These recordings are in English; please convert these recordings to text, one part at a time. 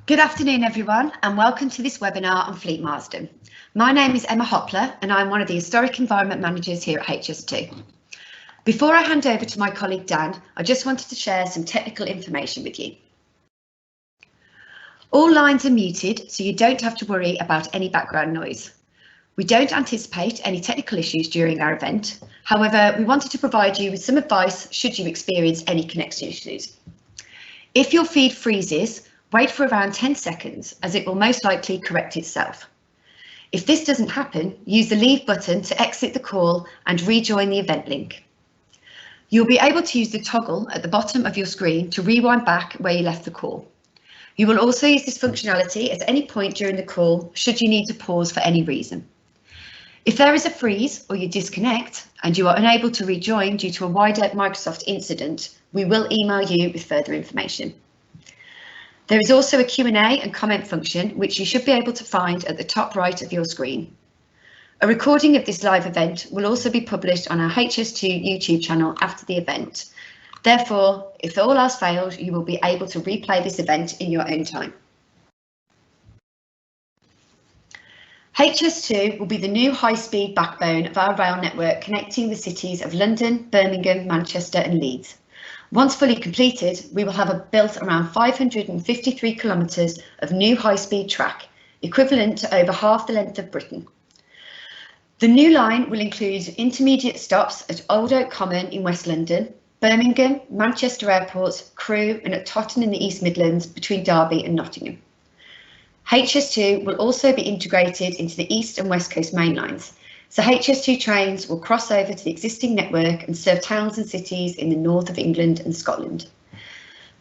Good afternoon, everyone, and welcome to this webinar on Fleet Marston. My name is Emma Hopler, and I'm one of the Historic Environment Managers here at HS2. Before I hand over to my colleague Dan, I just wanted to share some technical information with you. All lines are muted, so you don't have to worry about any background noise. We don't anticipate any technical issues during our event. However, we wanted to provide you with some advice should you experience any connection issues. If your feed freezes, wait for around 10 seconds as it will most likely correct itself. If this doesn't happen, use the leave button to exit the call and rejoin the event link. You'll be able to use the toggle at the bottom of your screen to rewind back where you left the call. You will also use this functionality at any point during the call should you need to pause for any reason. If there is a freeze or you disconnect and you are unable to rejoin due to a wider Microsoft incident, we will email you with further information. There is also a Q&A and comment function, which you should be able to find at the top right of your screen. A recording of this live event will also be published on our HS2 YouTube channel after the event. Therefore, if all else fails, you will be able to replay this event in your own time. HS2 will be the new high-speed backbone of our rail network connecting the cities of London, Birmingham, Manchester and Leeds. Once fully completed, we will have built around 553 kilometres of new high-speed track, equivalent to over half the length of Britain. The new line will include intermediate stops at Old Oak Common in West London, Birmingham, Manchester airports, Crewe and at Totton in the East Midlands between Derby and Nottingham. HS2 will also be integrated into the East and West Coast main lines, so HS2 trains will cross over to the existing network and serve towns and cities in the north of England and Scotland.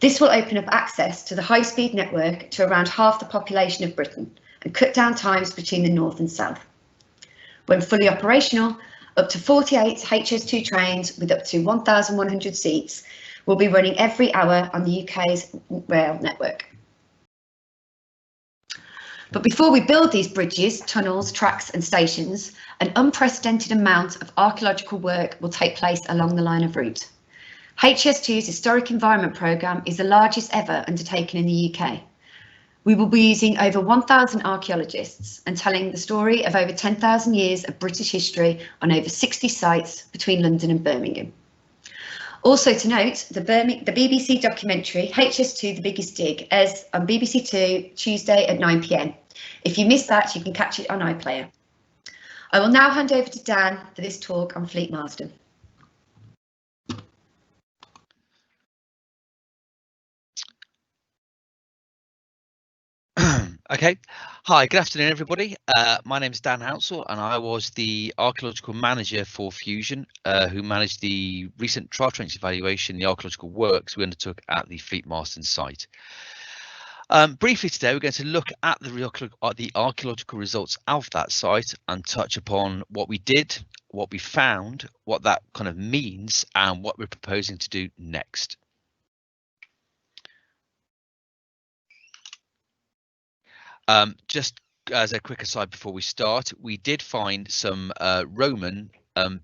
This will open up access to the high-speed network to around half the population of Britain and cut down times between the north and south. When fully operational, up to 48 HS2 trains with up to 1,100 seats will be running every hour on the UK's rail network. But before we build these bridges, tunnels, tracks and stations, an unprecedented amount of archaeological work will take place along the line of route. HS2's Historic Environment Programme is the largest ever undertaken in the UK. We will be using over 1,000 archaeologists and telling the story of over 10,000 years of British history on over 60 sites between London and Birmingham. Also to note, the BBC documentary HS2 The Biggest Dig airs on BBC Two Tuesday at 9 PM. If you missed that, you can catch it on iPlayer. I will now hand over to Dan for this talk on Fleet Marston. Okay, hi, good afternoon everybody. My name is Dan Hounsell and I was the archaeological manager for Fusion, who managed the recent trial trench evaluation, the archaeological works we undertook at the Fleet Marston site. Briefly today we're going to look at the archaeological results of that site and touch upon what we did, what we found, what that kind of means and what we're proposing to do next. Just as a quick aside before we start, we did find some Roman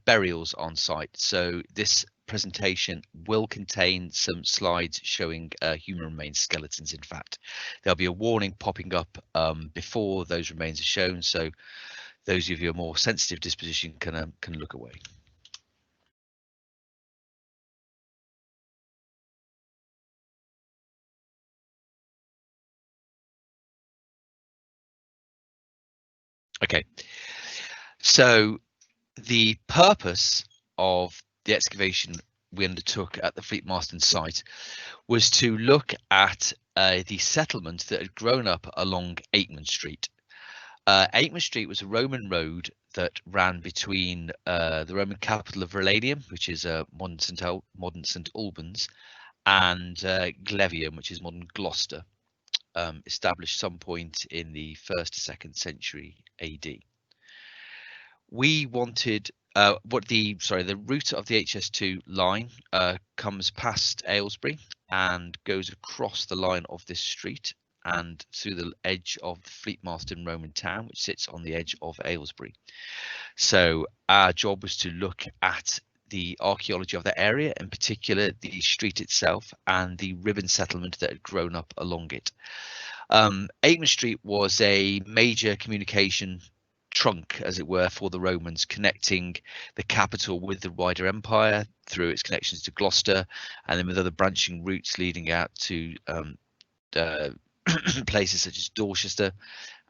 burials on site, so this presentation will contain some slides showing human remains, skeletons. In fact, there'll be a warning popping up before those remains are shown, so those of you who are more sensitive disposition can look away. Okay, so the purpose of the excavation we undertook at the Fleet Marston site was to look at the settlement that had grown up along Akeman Street. Akeman Street was a Roman road that ran between the Roman capital of Verlanium, which is modern St Albans, and Glevium, which is modern Gloucester. Established some point in the 1st to 2nd century AD. We wanted the route of the HS2 line comes past Aylesbury and goes across the line of this street and through the edge of the Fleet Marston Roman town, which sits on the edge of Aylesbury. So our job was to look at the archaeology of that area, in particular the street itself and the ribbon settlement that had grown up along it. Akeman Street was a major communication trunk, as it were, for the Romans, connecting the capital with the wider empire through its connections to Gloucester, and then with other branching routes leading out to places such as Dorchester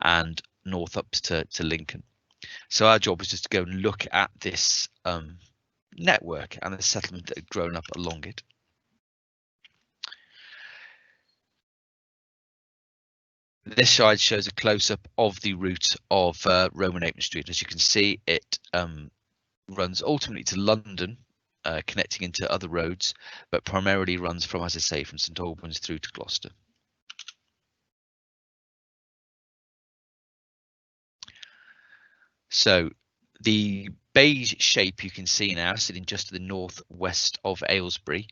and north up to Lincoln. So our job was just to go and look at this network and the settlement that had grown up along it. This slide shows a close-up of the route of Roman Akeman Street. As you can see, it runs ultimately to London, connecting into other roads, but primarily runs from, as I say, from St Albans through to Gloucester. So the beige shape you can see now, sitting just to the northwest of Aylesbury,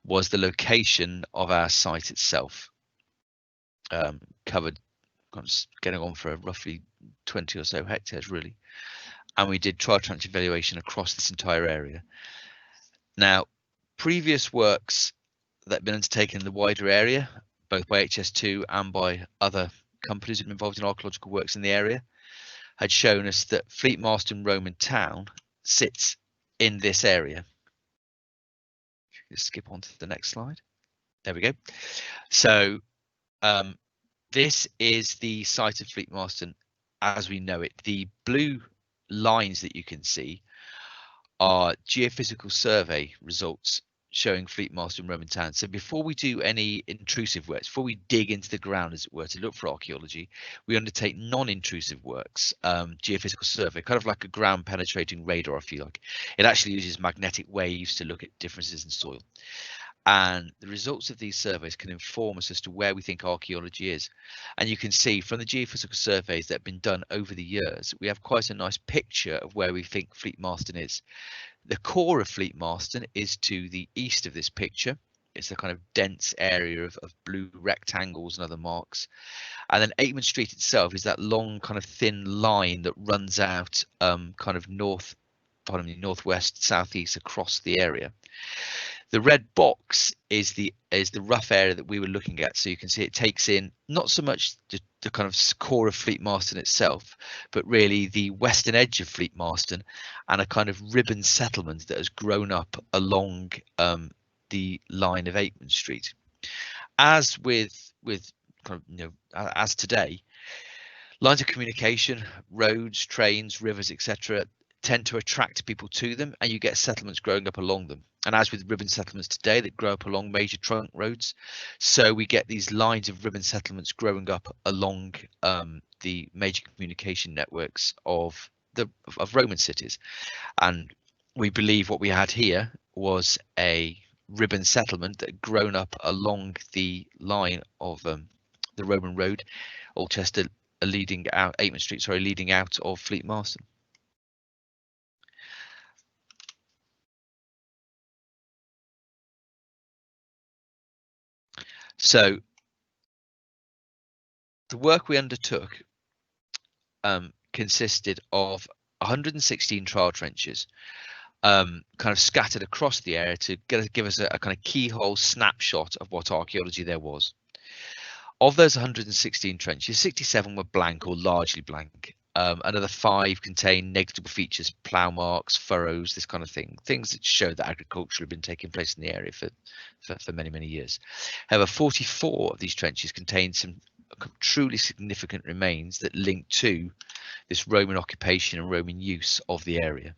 was the location of our site itself. Covered, getting on for roughly 20 or so hectares, really. And we did trial trench evaluation across this entire area. Now, previous works that have been undertaken in the wider area, both by HS2 and by other companies who've been involved in archaeological works in the area, had shown us that Fleet Marston Roman town sits in this area. Just skip on to the next slide. There we go. So this is the site of Fleet Marston as we know it. The blue lines that you can see are geophysical survey results showing Fleet Marston Roman town. So before we do any intrusive works, before we dig into the ground, as it were, to look for archaeology, we undertake non-intrusive works, geophysical survey, kind of like a ground penetrating radar, if you like. It actually uses magnetic waves to look at differences in soil. And the results of these surveys can inform us as to where we think archaeology is. And you can see from the geophysical surveys that have been done over the years, we have quite a nice picture of where we think Fleet Marston is. The core of Fleet Marston is to the east of this picture. It's a kind of dense area of blue rectangles and other marks. And then Akeman Street itself is that long kind of thin line that runs out kind of northwest, southeast across the area. The red box is the rough area that we were looking at. So you can see it takes in not so much the kind of core of Fleet Marston itself, but really the western edge of Fleet Marston and a kind of ribbon settlement that has grown up along the line of Akeman Street. As with kind of, as today, lines of communication, roads, trains, rivers, etc., tend to attract people to them, and you get settlements growing up along them. And as with ribbon settlements today that grow up along major trunk roads, so we get these lines of ribbon settlements growing up along the major communication networks of Roman cities. And we believe what we had here was a ribbon settlement that had grown up along the line of the Roman road, Alchester leading out Akeman Street, leading out of Fleet Marston. So the work we undertook consisted of 116 trial trenches, kind of scattered across the area to give us a kind of keyhole snapshot of what archaeology there was. Of those 116 trenches, 67 were blank or largely blank. Another 5 contain negligible features, plough marks, furrows, this kind of thing, things that show that agriculture had been taking place in the area for many years. However, 44 of these trenches contain some truly significant remains that link to this Roman occupation and Roman use of the area.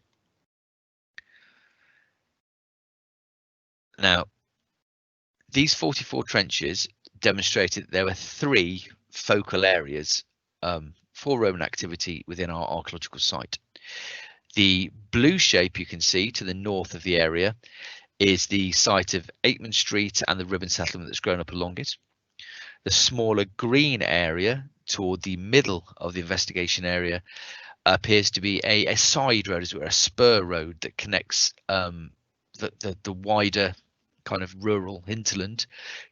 Now, these 44 trenches demonstrated that there were 3 focal areas for Roman activity within our archaeological site. The blue shape you can see to the north of the area is the site of Akeman Street and the ribbon settlement that's grown up along it. The smaller green area toward the middle of the investigation area appears to be a side road, as it were, a spur road that connects the wider kind of rural hinterland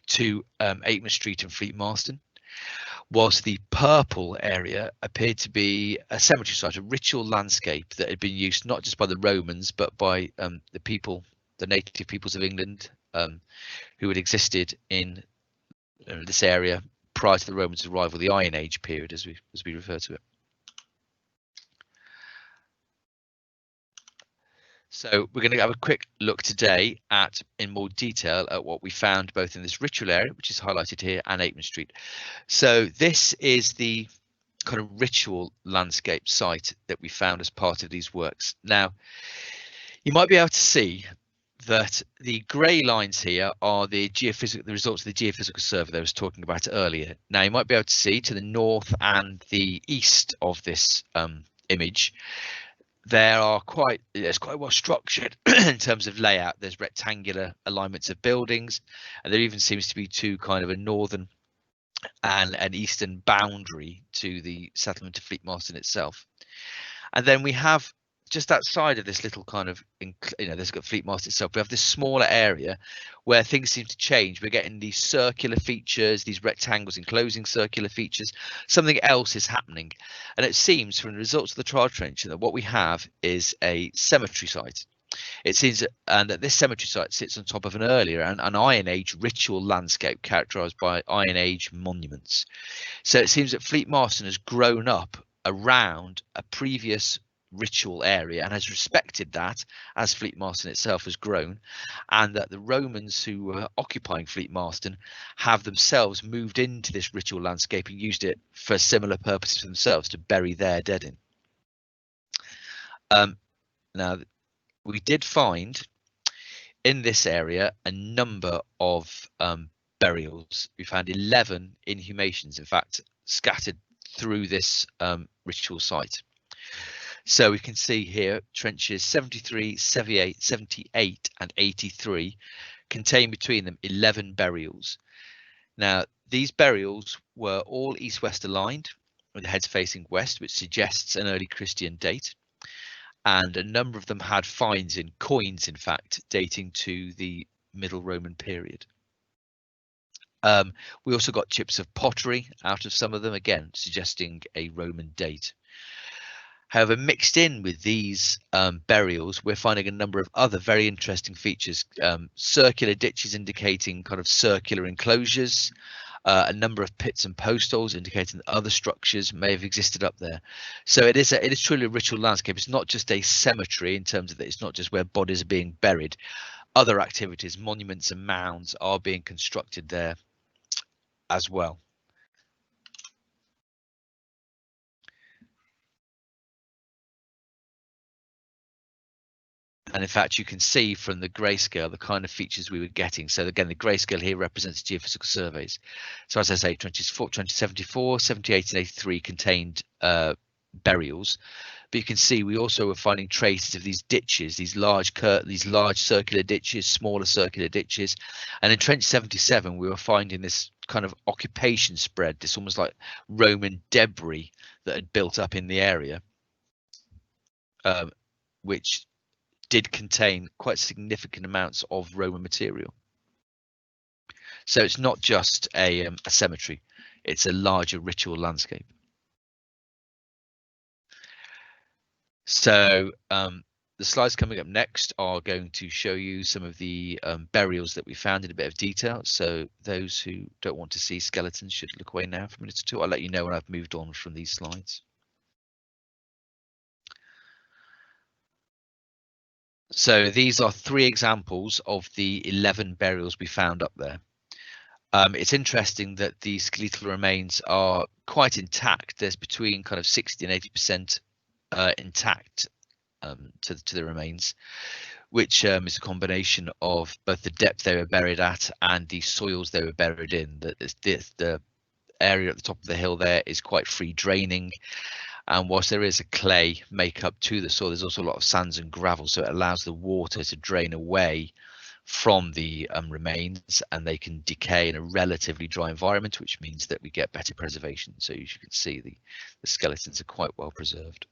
to Akeman Street and Fleet Marston, whilst the purple area appeared to be a cemetery site, a ritual landscape that had been used not just by the Romans but by the native peoples of England who had existed in this area prior to the Romans' arrival, the Iron Age period, as we refer to it. So we're going to have a quick look today at, in more detail, at what we found both in this ritual area, which is highlighted here, and Akeman Street. So this is the kind of ritual landscape site that we found as part of these works. Now, you might be able to see that the grey lines here are the results of the geophysical survey that I was talking about earlier. Now, you might be able to see to the north and the east of this image, it's quite well structured in terms of layout. There's rectangular alignments of buildings, and there even seems to be two kind of a northern and an eastern boundary to the settlement of Fleet Marston itself. And then we have just outside of this little kind of, there's got Fleet Marston itself, we have this smaller area where things seem to change. We're getting these circular features, these rectangles enclosing circular features. Something else is happening, and it seems from the results of the trial trench that what we have is a cemetery site. It seems that this cemetery site sits on top of an earlier an Iron Age ritual landscape characterised by Iron Age monuments. So it seems that Fleet Marston has grown up around a previous ritual area and has respected that as Fleet Marston itself has grown, and that the Romans who were occupying Fleet Marston have themselves moved into this ritual landscape and used it for similar purposes themselves, to bury their dead in. Now, we did find in this area a number of burials. We found 11 inhumations, in fact, scattered through this ritual site. So we can see here trenches 73, 78 and 83 contain between them 11 burials. Now, these burials were all east-west aligned, with the heads facing west, which suggests an early Christian date. And a number of them had finds in coins, in fact, dating to the Middle Roman period. We also got chips of pottery out of some of them, again, suggesting a Roman date. However, mixed in with these burials, we're finding a number of other very interesting features. Circular ditches indicating kind of circular enclosures, a number of pits and post holes indicating that other structures may have existed up there. So it is truly a ritual landscape. It's not just a cemetery in terms of that. It's not just where bodies are being buried. Other activities, monuments and mounds are being constructed there as well. And in fact, you can see from the grayscale the kind of features we were getting. So again, the grayscale here represents geophysical surveys. So as I say, 2074, 78 and 83 contained burials. But you can see we also were finding traces of these ditches, these large circular ditches, smaller circular ditches. And in trench 77, we were finding this kind of occupation spread, this almost like Roman debris that had built up in the area, which did contain quite significant amounts of Roman material. So it's not just a cemetery, it's a larger ritual landscape. So the slides coming up next are going to show you some of the burials that we found in a bit of detail. So those who don't want to see skeletons should look away now for a minute or two. I'll let you know when I've moved on from these slides. So these are 3 examples of the 11 burials we found up there. It's interesting that the skeletal remains are quite intact. There's between kind of 60 and 80% intact to the remains, which is a combination of both the depth they were buried at and the soils they were buried in. The area at the top of the hill there is quite free draining. And whilst there is a clay makeup to the soil, there's also a lot of sands and gravel, so it allows the water to drain away from the remains, and they can decay in a relatively dry environment, which means that we get better preservation. So as you can see, the skeletons are quite well preserved.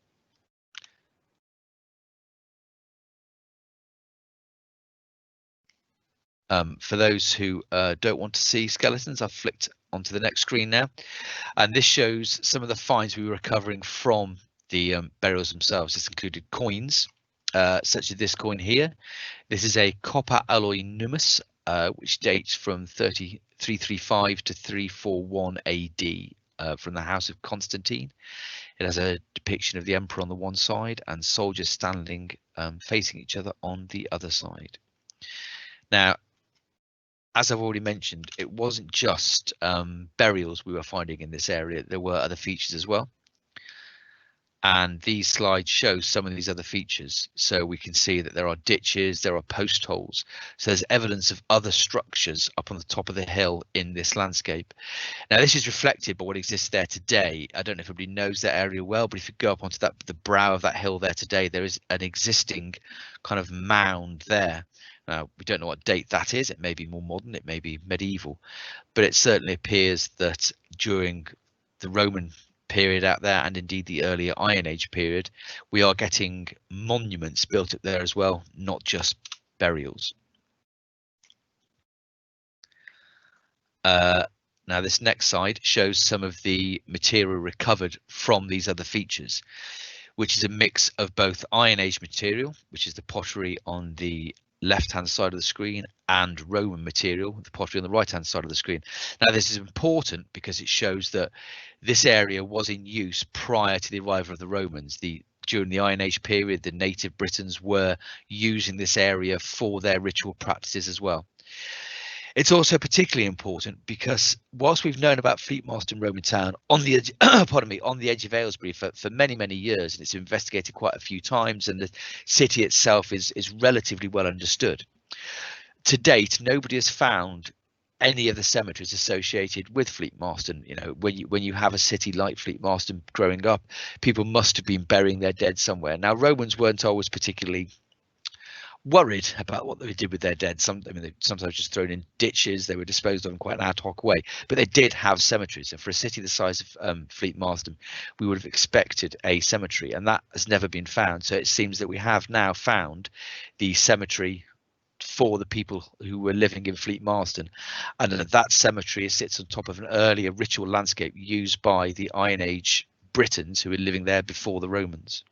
For those who don't want to see skeletons, I've flicked onto the next screen now, and this shows some of the finds we were recovering from the burials themselves. This included coins, such as this coin here. This is a copper alloy numus, which dates from 335 to 341 AD from the House of Constantine. It has a depiction of the emperor on the one side and soldiers standing facing each other on the other side. Now, as I've already mentioned, it wasn't just burials we were finding in this area. There were other features as well. And these slides show some of these other features. So we can see that there are ditches, there are post holes. So there's evidence of other structures up on the top of the hill in this landscape. Now, this is reflected by what exists there today. I don't know if everybody knows that area well, but if you go up onto the brow of that hill there today, there is an existing kind of mound there. Now, we don't know what date that is. It may be more modern, it may be medieval, but it certainly appears that during the Roman period out there, and indeed the earlier Iron Age period, we are getting monuments built up there as well, not just burials. Now this next slide shows some of the material recovered from these other features, which is a mix of both Iron Age material, which is the pottery on the left hand side of the screen, and Roman material, the pottery on the right hand side of the screen. Now this is important because it shows that this area was in use prior to the arrival of the Romans. During the Iron Age period, the native Britons were using this area for their ritual practices as well. It's also particularly important because whilst we've known about Fleet Marston Roman town on the edge, on the edge of Aylesbury for many years, and it's been investigated quite a few times, and the city itself is relatively well understood. To date, nobody has found any of the cemeteries associated with Fleet Marston. You know, when you have a city like Fleet Marston growing up, people must have been burying their dead somewhere. Now, Romans weren't always particularly worried about what they did with their dead. They sometimes just thrown in ditches. They were disposed of in quite an ad hoc way, but they did have cemeteries. And for a city the size of Fleet Marston, we would have expected a cemetery, and that has never been found. So it seems that we have now found the cemetery for the people who were living in Fleet Marston, and that cemetery sits on top of an earlier ritual landscape used by the Iron Age Britons who were living there before the Romans.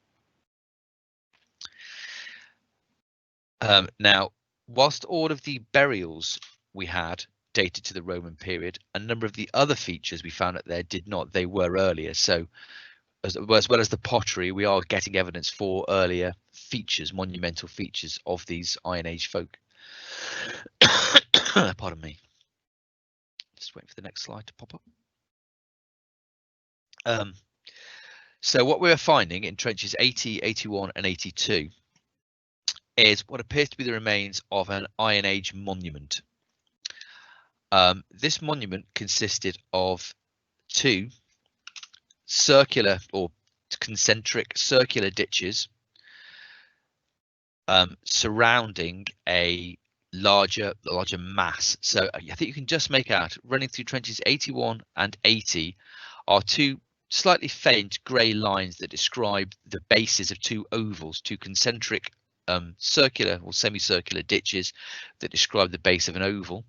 Now, whilst all of the burials we had dated to the Roman period, a number of the other features we found out there did not. They were earlier. So as well as the pottery, we are getting evidence for earlier features, monumental features of these Iron Age folk. Pardon me. Just waiting for the next slide to pop up. So what we're finding in trenches 80, 81 and 82 is what appears to be the remains of an Iron Age monument. This monument consisted of two circular or concentric circular ditches surrounding a larger mass. So I think you can just make out running through trenches 81 and 80 are two slightly faint grey lines that describe the bases of two ovals, two concentric circular or semicircular ditches that describe the base of an oval,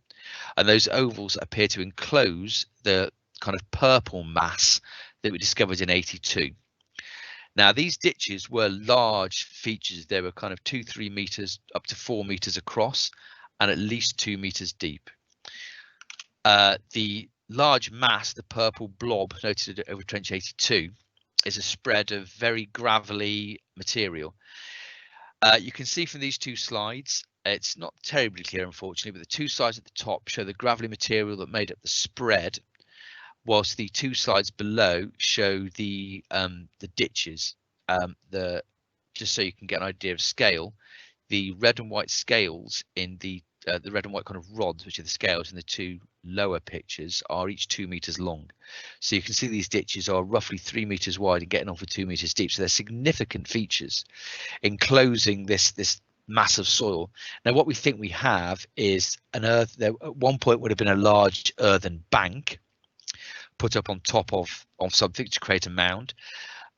and those ovals appear to enclose the kind of purple mass that we discovered in 82. Now these ditches were large features. They were kind of 2-3 meters up to 4 meters across and at least 2 meters deep. The large mass, the purple blob noted over trench 82, is a spread of very gravelly material. You can see from these two slides, it's not terribly clear unfortunately, but the two slides at the top show the gravelly material that made up the spread, whilst the two slides below show the ditches. Just so you can get an idea of scale, the red and white scales in the red and white kind of rods, which are the scales in the two lower pictures, are each 2 meters long. So you can see these ditches are roughly 3 meters wide and getting on for 2 meters deep. So they're significant features enclosing this mass of soil. Now what we think we have is an earth. There at one point would have been a large earthen bank put up on top of something to create a mound,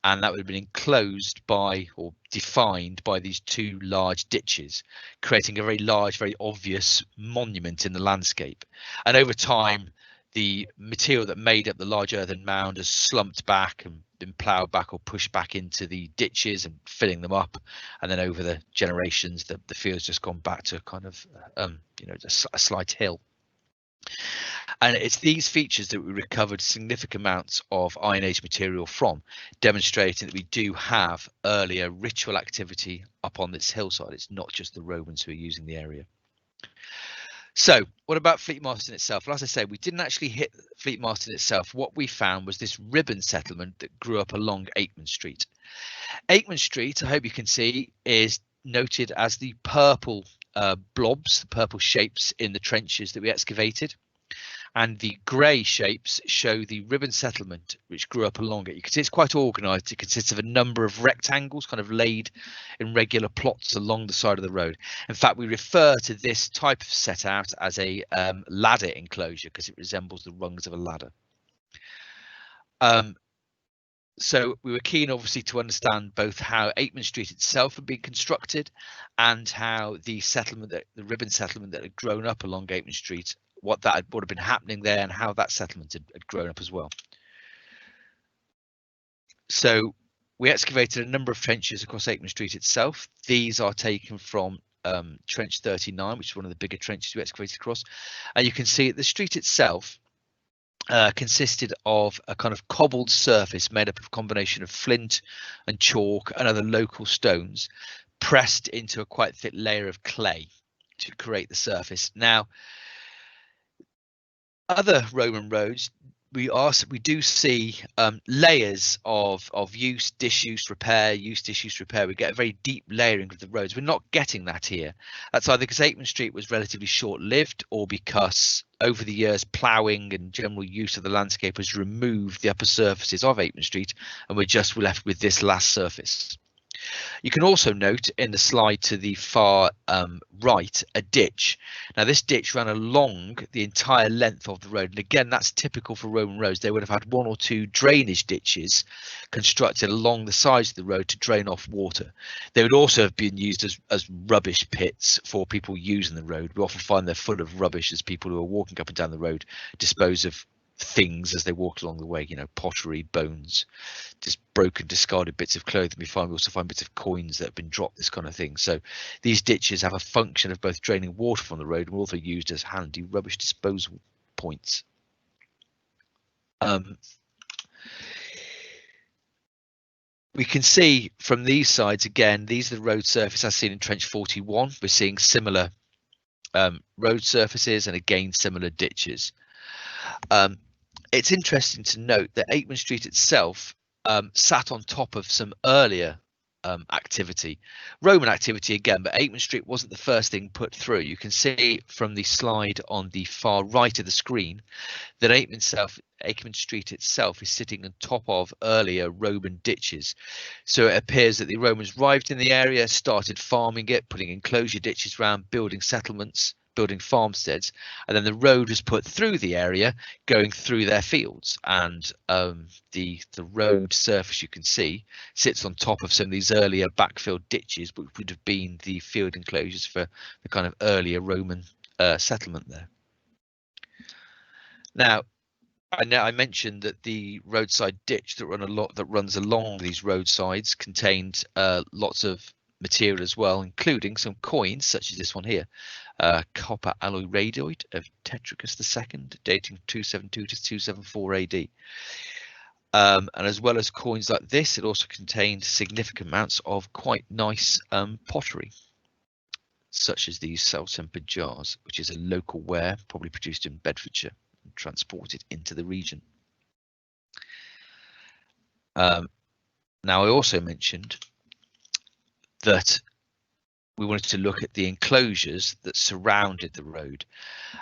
and that would have been enclosed by or defined by these two large ditches, creating a very large, very obvious monument in the landscape. And over time, the material that made up the large earthen mound has slumped back and been ploughed back or pushed back into the ditches and filling them up. And then over the generations, the field's just gone back to kind of, just a slight hill. And it's these features that we recovered significant amounts of Iron Age material from, demonstrating that we do have earlier ritual activity up on this hillside. It's not just the Romans who are using the area. So what about Fleet Marston itself? Well, as I say, we didn't actually hit Fleet Marston itself. What we found was this ribbon settlement that grew up along Akeman Street. Akeman Street, I hope you can see, is noted as the purple blobs, the purple shapes in the trenches that we excavated. And the grey shapes show the ribbon settlement which grew up along it. You can see it's quite organised. It consists of a number of rectangles kind of laid in regular plots along the side of the road. In fact, we refer to this type of set out as a ladder enclosure because it resembles the rungs of a ladder. So we were keen, obviously, to understand both how Akeman Street itself had been constructed and how the settlement, the ribbon settlement that had grown up along Akeman Street, what had been happening there and how that settlement had grown up as well. So we excavated a number of trenches across Akeman Street itself. These are taken from trench 39, which is one of the bigger trenches we excavated across. And you can see the street itself consisted of a kind of cobbled surface made up of a combination of flint and chalk and other local stones pressed into a quite thick layer of clay to create the surface. Now, other Roman roads, we do see layers of use, disuse, repair, use, disuse, repair. We get a very deep layering of the roads. We're not getting that here. That's either because Akeman Street was relatively short-lived or because over the years ploughing and general use of the landscape has removed the upper surfaces of Akeman Street, and we're just left with this last surface. You can also note in the slide to the far right a ditch. Now this ditch ran along the entire length of the road, and again that's typical for Roman roads. They would have had one or two drainage ditches constructed along the sides of the road to drain off water. They would also have been used as rubbish pits for people using the road. We often find they're full of rubbish as people who are walking up and down the road dispose of things as they walk along the way, you know, pottery, bones, just broken, discarded bits of clothing. We also find bits of coins that have been dropped, this kind of thing. So these ditches have a function of both draining water from the road and also used as handy rubbish disposal points. We can see from these sides, again, these are the road surface as seen in trench 41. We're seeing similar road surfaces and again similar ditches. It's interesting to note that Akeman Street itself sat on top of some earlier activity, Roman activity again, but Akeman Street wasn't the first thing put through. You can see from the slide on the far right of the screen that Akeman Street itself is sitting on top of earlier Roman ditches. So it appears that the Romans arrived in the area, started farming it, putting enclosure ditches around, building settlements, building farmsteads, and then the road was put through the area going through their fields, and the road surface you can see sits on top of some of these earlier backfilled ditches which would have been the field enclosures for the kind of earlier Roman settlement there. Now I mentioned that the roadside ditch that runs along these roadsides contained lots of material as well, including some coins such as this one here, copper alloy radioid of Tetricus II, dating 272 to 274 AD. And as well as coins like this, it also contained significant amounts of quite nice pottery, such as these self-tempered jars, which is a local ware probably produced in Bedfordshire and transported into the region. Now I also mentioned that we wanted to look at the enclosures that surrounded the road,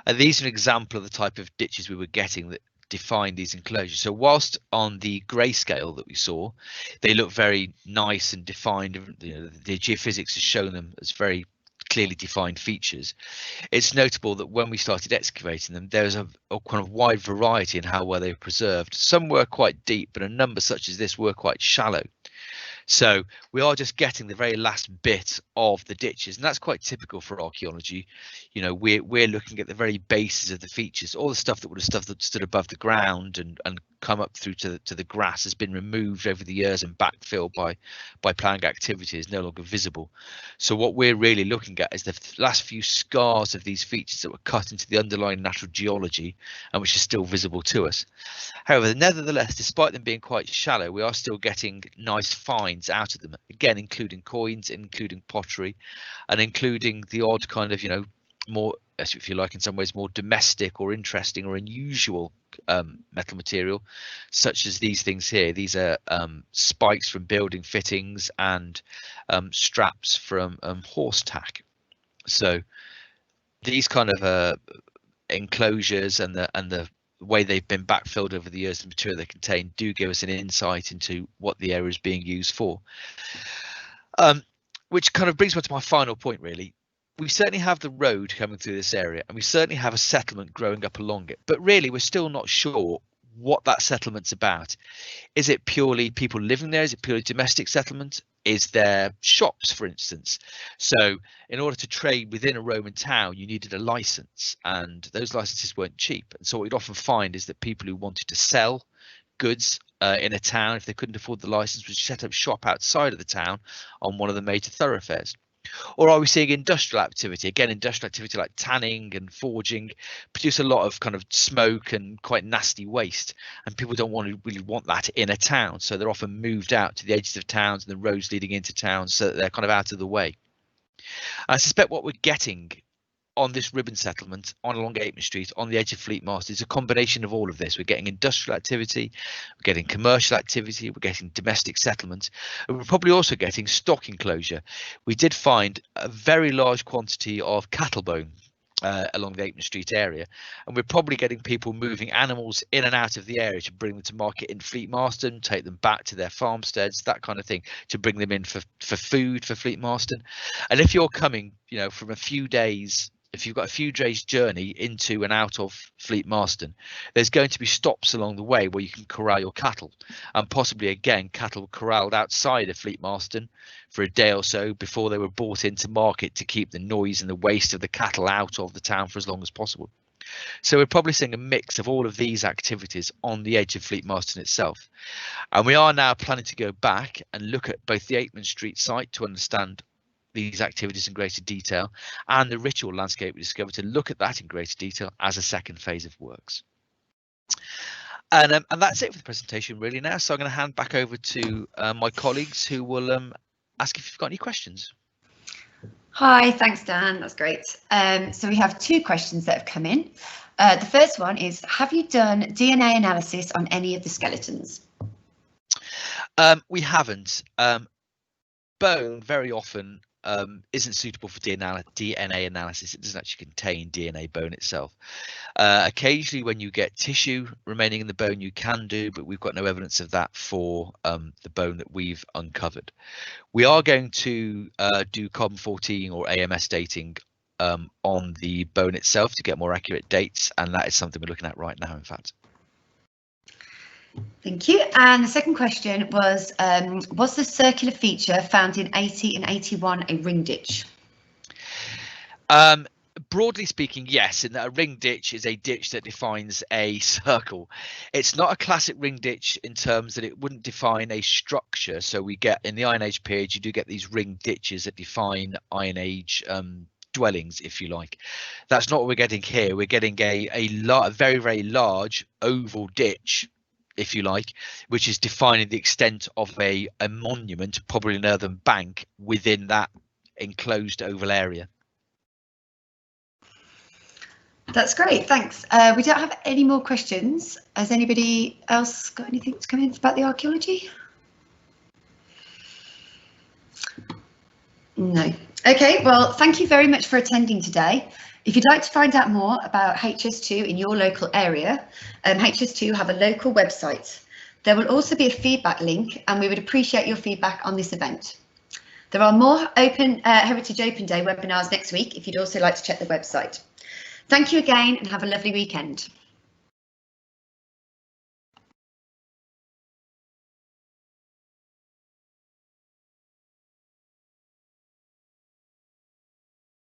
and these are an example of the type of ditches we were getting that defined these enclosures. So whilst on the Greyscale that we saw, they look very nice and defined, you know, the geophysics has shown them as very clearly defined features. It's notable that when we started excavating them, there's a kind of wide variety in how well they were preserved. Some were quite deep, but a number such as this were quite shallow. So we are just getting the very last bit of the ditches, and that's quite typical for archaeology. You know, we're looking at the very bases of the features. All the stuff that stood above the ground and come up through to the grass has been removed over the years and backfilled by planned activity, is no longer visible. So what we're really looking at is the last few scars of these features that were cut into the underlying natural geology and which is still visible to us. However, nevertheless, despite them being quite shallow, we are still getting nice finds out of them, again including coins, including pottery, and including the odd kind of, you know, more, if you like, in some ways more domestic or interesting or unusual metal material, such as these things here. These are spikes from building fittings and straps from horse tack. So these kind of enclosures and the way they've been backfilled over the years, the material they contain, do give us an insight into what the area is being used for. Which kind of brings me to my final point, really. We certainly have the road coming through this area, and we certainly have a settlement growing up along it, but really we're still not sure what that settlement's about. Is it purely people living there? Is it purely domestic settlement? Is there shops, for instance? So in order to trade within a Roman town, you needed a license, and those licenses weren't cheap. And so what you'd often find is that people who wanted to sell goods in a town, if they couldn't afford the license, would set up shop outside of the town on one of the major thoroughfares. Or are we seeing industrial activity? Again, industrial activity like tanning and forging produce a lot of kind of smoke and quite nasty waste, and people don't really want that in a town, so they're often moved out to the edges of towns and the roads leading into towns so that they're kind of out of the way. I suspect what we're getting on this ribbon settlement along Akeman Street on the edge of Fleet Marston is a combination of all of this. We're getting industrial activity, we're getting commercial activity, we're getting domestic settlement, and we're probably also getting stock enclosure. We did find a very large quantity of cattle bone along the Akeman Street area, and we're probably getting people moving animals in and out of the area to bring them to market in Fleet Marston, take them back to their farmsteads, that kind of thing, to bring them in for food for Fleet Marston. And if you're coming, you know, from a few days, if you've got a few days journey into and out of Fleet Marston, there's going to be stops along the way where you can corral your cattle, and possibly again cattle corralled outside of Fleet Marston for a day or so before they were brought into market to keep the noise and the waste of the cattle out of the town for as long as possible. So we're probably seeing a mix of all of these activities on the edge of Fleet Marston itself, and we are now planning to go back and look at both the Akeman Street site to understand these activities in greater detail, and the ritual landscape we discovered to look at that in greater detail as a second phase of works. And that's it for the presentation really now. So I'm going to hand back over to my colleagues who will ask if you've got any questions. Hi, thanks Dan, that's great. So we have two questions that have come in. The first one is, have you done DNA analysis on any of the skeletons? We haven't. Bone very often isn't suitable for DNA analysis. It doesn't actually contain DNA bone itself. Occasionally when you get tissue remaining in the bone you can do, but we've got no evidence of that for the bone that we've uncovered. We are going to do carbon-14 or AMS dating on the bone itself to get more accurate dates, and that is something we're looking at right now, in fact. Thank you. And the second question was the circular feature found in 80 and 81 a ring ditch? Broadly speaking, yes, in that a ring ditch is a ditch that defines a circle. It's not a classic ring ditch in terms that it wouldn't define a structure. So we get in the Iron Age period, you do get these ring ditches that define Iron Age dwellings, if you like. That's not what we're getting here. We're getting a very, very large oval ditch, if you like, which is defining the extent of a monument, probably an earthen bank within that enclosed oval area. That's great, thanks. We don't have any more questions. Has anybody else got anything to come in about the archaeology? No. Okay, well, thank you very much for attending today. If you'd like to find out more about HS2 in your local area, HS2 have a local website. There will also be a feedback link, and we would appreciate your feedback on this event. There are more Heritage Open Day webinars next week if you'd also like to check the website. Thank you again and have a lovely weekend.